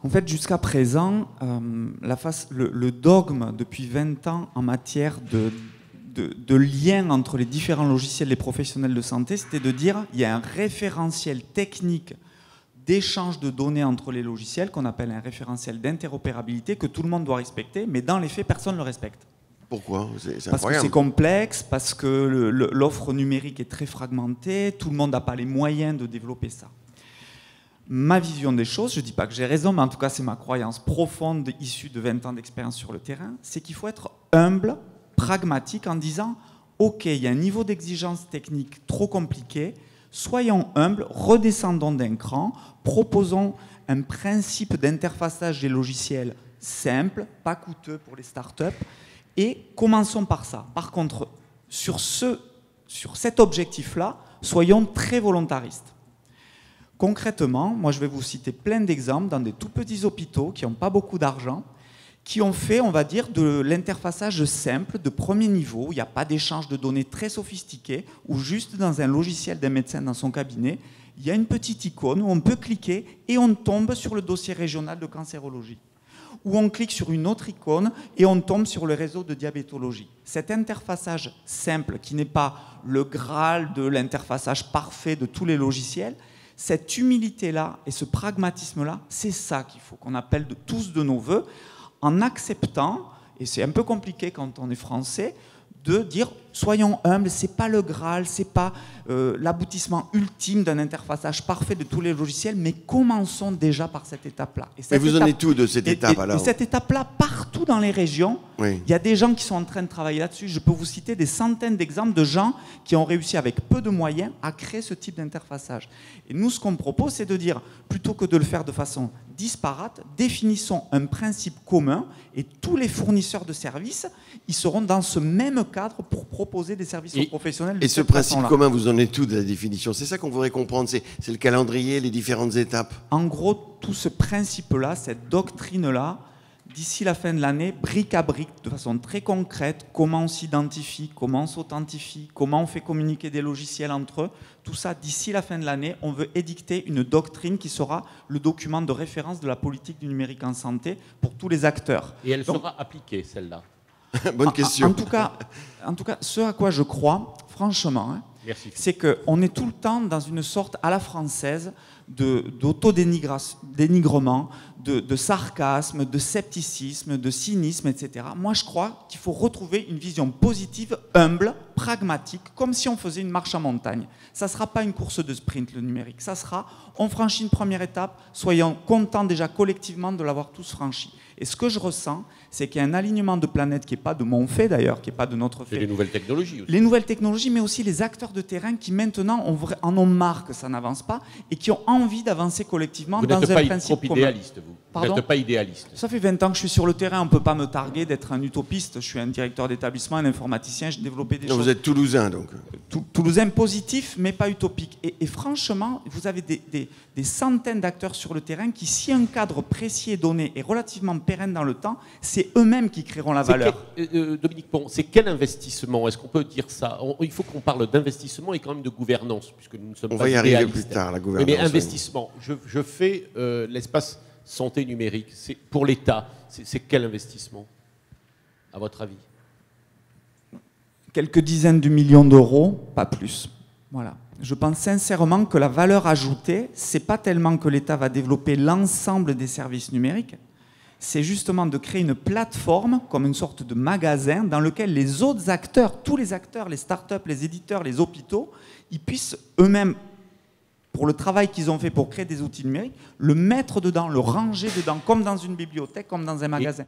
En fait, jusqu'à présent, le dogme depuis 20 ans en matière de lien entre les différents logiciels des professionnels de santé, c'était de dire qu'il y a un référentiel technique d'échange de données entre les logiciels qu'on appelle un référentiel d'interopérabilité que tout le monde doit respecter, mais dans les faits, personne ne le respecte. Pourquoi? Parce que c'est complexe, parce que l'offre numérique est très fragmentée, tout le monde n'a pas les moyens de développer ça. Ma vision des choses, je ne dis pas que j'ai raison, mais en tout cas c'est ma croyance profonde issue de 20 ans d'expérience sur le terrain, c'est qu'il faut être humble, pragmatique en disant « Ok, il y a un niveau d'exigence technique trop compliqué, soyons humbles, redescendons d'un cran, proposons un principe d'interfaçage des logiciels simple, pas coûteux pour les startups, et commençons par ça. Par contre, sur cet objectif-là, soyons très volontaristes. » Concrètement, moi je vais vous citer plein d'exemples dans des tout petits hôpitaux qui n'ont pas beaucoup d'argent, qui ont fait, on va dire, de l'interfaçage simple, de premier niveau, où il n'y a pas d'échange de données très sophistiqué, où juste dans un logiciel d'un médecin dans son cabinet, il y a une petite icône où on peut cliquer et on tombe sur le dossier régional de cancérologie. Où on clique sur une autre icône et on tombe sur le réseau de diabétologie. Cet interfaçage simple, qui n'est pas le Graal de l'interfaçage parfait de tous les logiciels, cette humilité-là et ce pragmatisme-là, c'est ça qu'il faut qu'on appelle tous de nos voeux, en acceptant, et c'est un peu compliqué quand on est français, de dire soyons humbles, c'est pas le Graal, c'est pas l'aboutissement ultime d'un interfaçage parfait de tous les logiciels, mais commençons déjà par cette étape-là. Mais vous en êtes où de cette étape alors? Et cette étape-là, partout dans les régions, oui. Il y a des gens qui sont en train de travailler là-dessus. Je peux vous citer des centaines d'exemples de gens qui ont réussi avec peu de moyens à créer ce type d'interfaçage. Et nous, ce qu'on propose, c'est de dire, plutôt que de le faire de façon disparate, définissons un principe commun et tous les fournisseurs de services, ils seront dans ce même cadre pour proposer des services aux professionnels. Et ce principe commun, vous en êtes où de la définition? C'est ça qu'on voudrait comprendre, c'est le calendrier, les différentes étapes. En gros, tout ce principe-là, cette doctrine-là, d'ici la fin de l'année, brique à brique, de façon très concrète, comment on s'identifie, comment on s'authentifie, comment on fait communiquer des logiciels entre eux, tout ça, d'ici la fin de l'année, on veut édicter une doctrine qui sera le document de référence de la politique du numérique en santé pour tous les acteurs. Et elle sera appliquée, celle-là? Bonne question. En tout cas, ce à quoi je crois, franchement, hein, c'est qu'on est tout le temps dans une sorte, à la française, d'autodénigrement, de sarcasme, de scepticisme, de cynisme, etc. Moi, je crois qu'il faut retrouver une vision positive, humble, pragmatique, comme si on faisait une marche en montagne. Ça ne sera pas une course de sprint, le numérique. Ça sera, on franchit une première étape, soyons contents déjà collectivement de l'avoir tous franchi. Et ce que je ressens, c'est qu'il y a un alignement de planète qui n'est pas de mon fait d'ailleurs, qui n'est pas de notre fait. Et les nouvelles technologies aussi. Les nouvelles technologies, mais aussi les acteurs de terrain qui maintenant en ont marre que ça n'avance pas et qui ont envie d'avancer collectivement dans un principe commun. Vous n'êtes pas trop idéaliste, vous. Pardon ? Vous n'êtes pas idéaliste. Ça fait 20 ans que je suis sur le terrain, on ne peut pas me targuer d'être un utopiste. Je suis un directeur d'établissement, un informaticien, j'ai développé des choses. Vous êtes toulousain donc. Toulousain positif, mais pas utopique. Et franchement, vous avez des centaines d'acteurs sur le terrain qui, si un cadre précis est donné et relativement pérenne dans le temps, c'est eux-mêmes qui créeront la valeur. Dominique Pont, c'est quel investissement? Est-ce qu'on peut dire ça? Il faut qu'on parle d'investissement et quand même de gouvernance, puisque nous ne sommes pas idéalistes. On va y arriver plus tard, la gouvernance. Mais investissement, je fais l'espace santé numérique. Pour l'État, c'est quel investissement, à votre avis? Quelques dizaines de millions d'euros, pas plus. Voilà. Je pense sincèrement que la valeur ajoutée, c'est pas tellement que l'État va développer l'ensemble des services numériques, c'est justement de créer une plateforme comme une sorte de magasin dans lequel les autres acteurs, tous les acteurs, les startups, les éditeurs, les hôpitaux, ils puissent eux-mêmes, pour le travail qu'ils ont fait pour créer des outils numériques, le mettre dedans, le ranger dedans, comme dans une bibliothèque, comme dans un magasin.